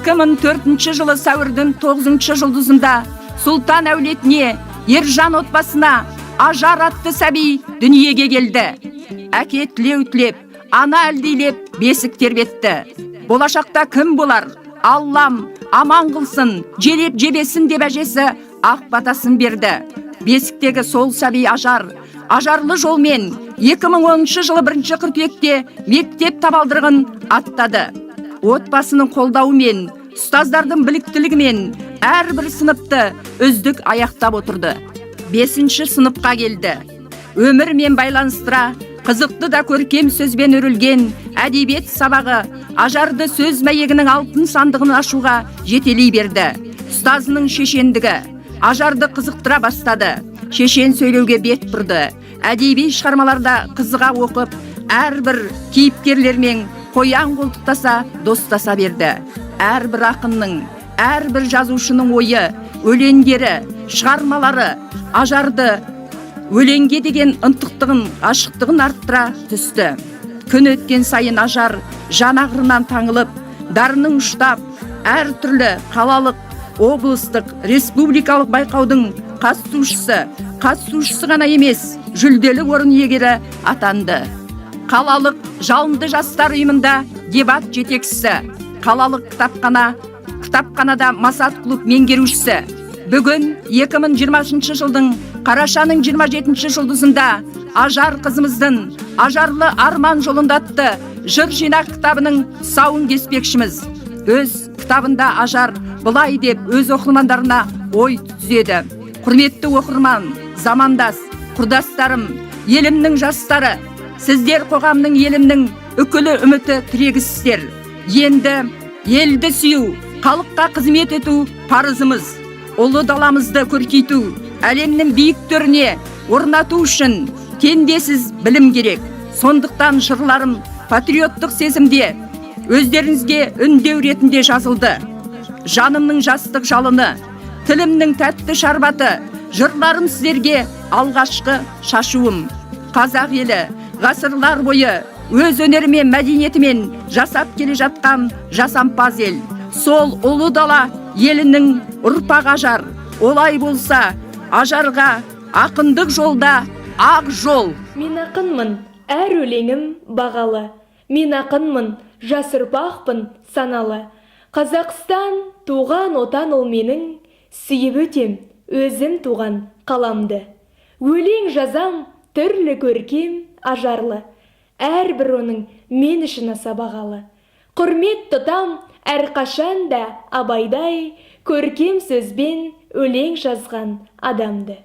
2004 жылы сәуірдің 9 жұлдызында Сұлтан әулетіне Ержан отбасына Ажар атты сәби дүниеге келді. Әке тілеп, ана әлдейлеп бесік тербетті. Болашақта кім болар? Аллам аман қылсын, желеп жебесін деп әжесі ақ батасын берді. Бесіктегі сол сәби Ажар, ажарлы жолмен 2010 жылы 1 қыркүйекте мектеп табалдырығын аттады. Отбасының қолдауымен, ұстаздардың біліктілігімен әрбір сыныпты үздік аяқтап отырды. 5 сыныпқа келді. Өмірмен байланыстыра, қызықты да көркем сөзбен өрілген әдебиет сабағы Ажарды сөз мәйегінің алтын сандығын ашуға жетелей берді. Ұстазының шешендігі Ажарды қызықтыра бастады. Шешен сөйлеуге бет бұрды. Әдеби шығармаларда қызыға оқып, әрбір кейіпкерлермен қоян қолтықтаса, достаса берді. Әрбір ақынның, әрбір жазушының ойы, өлеңдері, шығармалары Ажарды өлеңге деген ынтықтығын, ашықтығын арттыра түсті. Күн өткен сайын Ажар жанағырынан таңылып, дарынын ұштап, әртүрлі қалалық, облыстық, республикалық байқаудың қатысушысы ғана емес, жүлделі орын иегері атанды. Қалалық жалынды жастар ұйымында дебат жетекшісі, қалалық кітапханада Масат клуб меңгерушісі. Бүгін 2020 жылдың қарашаның 27 жұлдызында Ажар қызымыздың Ажарлы арман жолында атты жыр жинақ кітабының тұсауын кеспекшіміз. Өз кітабында Ажар былай деп өз оқырмандарына ой түзеді. Құрметті оқырман, замандас, құрдастарым, елімнің жастары, сіздер қоғамның елімнің үкілі үміті тірегісіздер. Енді елді сүю, халыққа қызмет ету парызымыз. Ұлы даламызды көркейту, әлемнің биік төріне орнату үшін теңдессіз білім керек. Сондықтан жырларым патриоттық сезімде, өздеріңізге үндеу ретінде жазылды. Жанымның жастық жалыны, тілімнің тәтті шарбаты, жырларым сіздерге алғашқы шашуым. Қазақ елі ғасырлар бойы өз өнерімен, мәдениетімен жасап келе жатқан жасампаз ел. Сол ұлы дала елінің ұрпақ Ажар. Олай болса, Ажарға ақындық жолда ақ жол. Мен ақынмын, әр өлеңім бағалы. Мен ақынмын, жас ұрпақпын саналы. Қазақстан туған отан ол менің, сүйіп өтем өзім туған қаламды. Өлең жазам түрлі көркем ажарлы. Әрбір оның мен үшін аса бағалы. Құрмет тұтам әрқашанда абайдай, көркем сөзбен өлең жазған адамды.